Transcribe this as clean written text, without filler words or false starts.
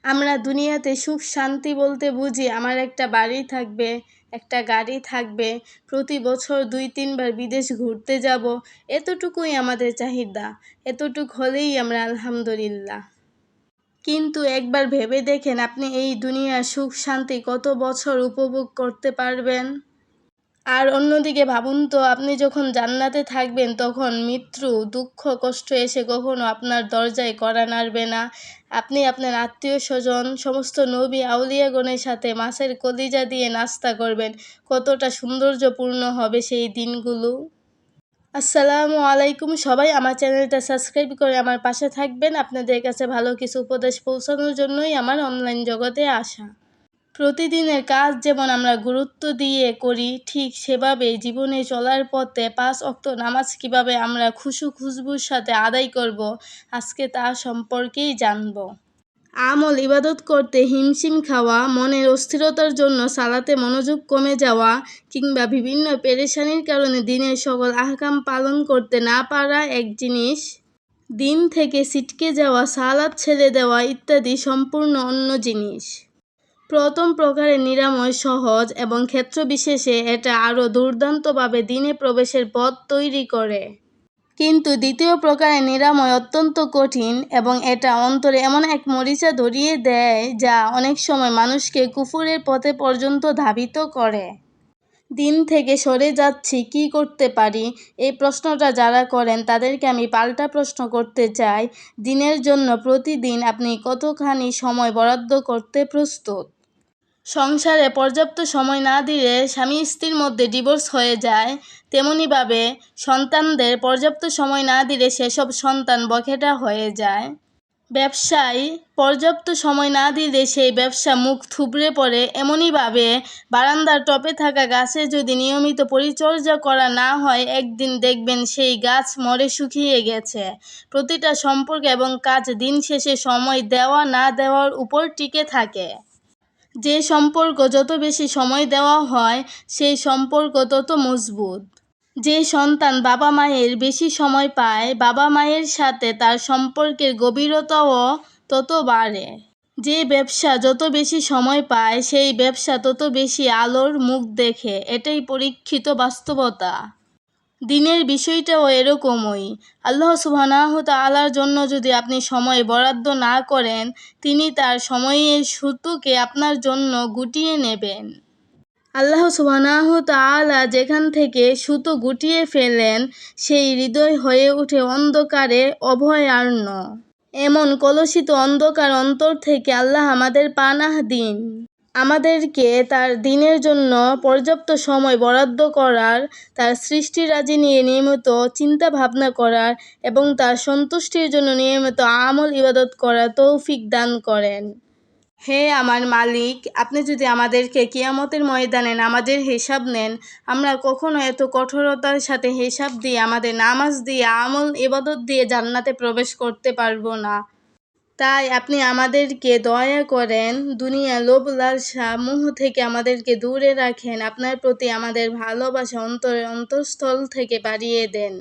আমরা দুনিয়াতে সুখ শান্তি বলতে বুঝি আমার একটা বাড়ি থাকবে, একটা গাড়ি থাকবে, প্রতি বছর 2-3 বার বিদেশ ঘুরতে যাব, এতটুকুই আমাদের চাহিদা। এতটুক হলেই আমরা আলহামদুলিল্লাহ। কিন্তু একবার ভেবে দেখেন, আপনি এই দুনিয়ার সুখ শান্তি কত বছর উপভোগ করতে পারবেন? আর অন্যদিকে ভাবুন তো, আপনি যখন জান্নাতে থাকবেন তখন মৃত্যু, দুঃখ, কষ্ট এসে কখনো আপনার দরজায় কড়া নাড়বে না। আপনি আপনার আত্মীয় স্বজন, সমস্ত নবী আউলিয়াগণের সাথে মাছের কলিজা দিয়ে নাস্তা করবেন। কতটা সৌন্দর্যপূর্ণ হবে সেই দিনগুলো। আসসালামু আলাইকুম সবাই, আমার চ্যানেলটা সাবস্ক্রাইব করে আমার পাশে থাকবেন। আপনাদের কাছে ভালো কিছু উপদেশ পৌঁছানোর জন্যই আমার অনলাইন জগতে আসা। প্রতিদিনের কাজ যেমন আমরা গুরুত্ব দিয়ে করি, ঠিক সেভাবেই জীবনে চলার পথে 5 ওয়াক্ত নামাজ কিভাবে আমরা খুশুর সাথে আদায় করব, আজকে তা সম্পর্কেই জানব। আমল ইবাদত করতে হিমশিম খাওয়া, মনের অস্থিরতার জন্য সালাতে মনোযোগ কমে যাওয়া, কিংবা বিভিন্ন পেরেশানির কারণে দিনের সকল আহকাম পালন করতে না পারা এক জিনিস, দিন থেকে ছিটকে যাওয়া, সালাত ছেড়ে দেওয়া ইত্যাদি সম্পূর্ণ অন্য জিনিস। প্রথম প্রকারের নিরাময় সহজ এবং ক্ষেত্রবিশেষে এটা আরও দুর্দান্তভাবে দিনে প্রবেশের পথ তৈরি করে। কিন্তু দ্বিতীয় প্রকারের নিরাময় অত্যন্ত কঠিন এবং এটা অন্তরে এমন এক মরিচা ধরিয়ে দেয় যা অনেক সময় মানুষকে কুফুরের পথে পর্যন্ত ধাবিত করে। দিন থেকে সরে যাচ্ছি, কি করতে পারি? এই প্রশ্নটা যারা করেন তাদেরকে আমি পাল্টা প্রশ্ন করতে চাই, দিনের জন্য প্রতিদিন আপনি কতখানি সময় বরাদ্দ করতে প্রস্তুত? সংসারে পর্যাপ্ত সময় না দিলে স্বামী স্ত্রীর মধ্যে ডিভোর্স হয়ে যায়, তেমনিভাবে সন্তানদের পর্যাপ্ত সময় না দিলে সেসব সন্তান বখেটা হয়ে যায়। ব্যবসায় পর্যাপ্ত সময় না দিলে সেই ব্যবসা মুখ থুবড়ে পড়ে। এমনইভাবে বারান্দার টবে থাকা গাছে যদি নিয়মিত পরিচর্যা করা না হয়, একদিন দেখবেন সেই গাছ মরে শুকিয়ে গেছে। প্রতিটা সম্পর্ক এবং কাজ দিন শেষে সময় দেওয়া না দেওয়ার উপর টিকে থাকে। যে সম্পর্ক যত বেশি সময় দেওয়া হয়, সেই সম্পর্ক তত মজবুত। যে সন্তান বাবা মায়ের বেশি সময় পায়, বাবা মায়ের সাথে তার সম্পর্কের গভীরতাও তত বাড়ে। যে ব্যবসা যত বেশি সময় পায়, সেই ব্যবসা তত বেশি আলোর মুখ দেখে। এটাই পরীক্ষিত বাস্তবতা। দিনের বিষয়টাও এরকমই। আল্লাহ সুবহানাহু তাআলার জন্য যদি আপনি সময় বরাদ্দ না করেন, তিনি তার সময়ের সুতোকে আপনার জন্য গুটিয়ে নেবেন। আল্লাহ সুবহানাহু তাআলা যেখান থেকে সুতো গুটিয়ে ফেলেন, সেই হৃদয় হয়ে ওঠে অন্ধকারে অভয়ারণ্য। এমন কলুষিত অন্ধকার অন্তর থেকে আল্লাহ আমাদের পানাহ দিন। আমাদেরকে তার দিনের জন্য পর্যাপ্ত সময় বরাদ্দ করার, তার সৃষ্টিরাজি নিয়ে নিয়মিত চিন্তা ভাবনা করার এবং তার সন্তুষ্টির জন্য নিয়মিত আমল ইবাদত করার তৌফিক দান করেন। হে আমার মালিক, আপনি যদি আমাদেরকে কিয়ামতের ময়দানে নামাজের হিসাব নেন, আমরা কখনো এত কঠোরতার সাথে হিসাব দিয়ে, আমাদের নামাজ দিয়ে, আমল ইবাদত দিয়ে জান্নাতে প্রবেশ করতে পারবো না। তাই আপনি আমাদেরকে দয়া করেন, দুনিয়া লোভ লালসা মোহ থেকে আমাদেরকে দূরে রাখেন। আপনার প্রতি আমাদের ভালোবাসা অন্তরের অন্তঃস্থল থেকে বাড়িয়ে দেন।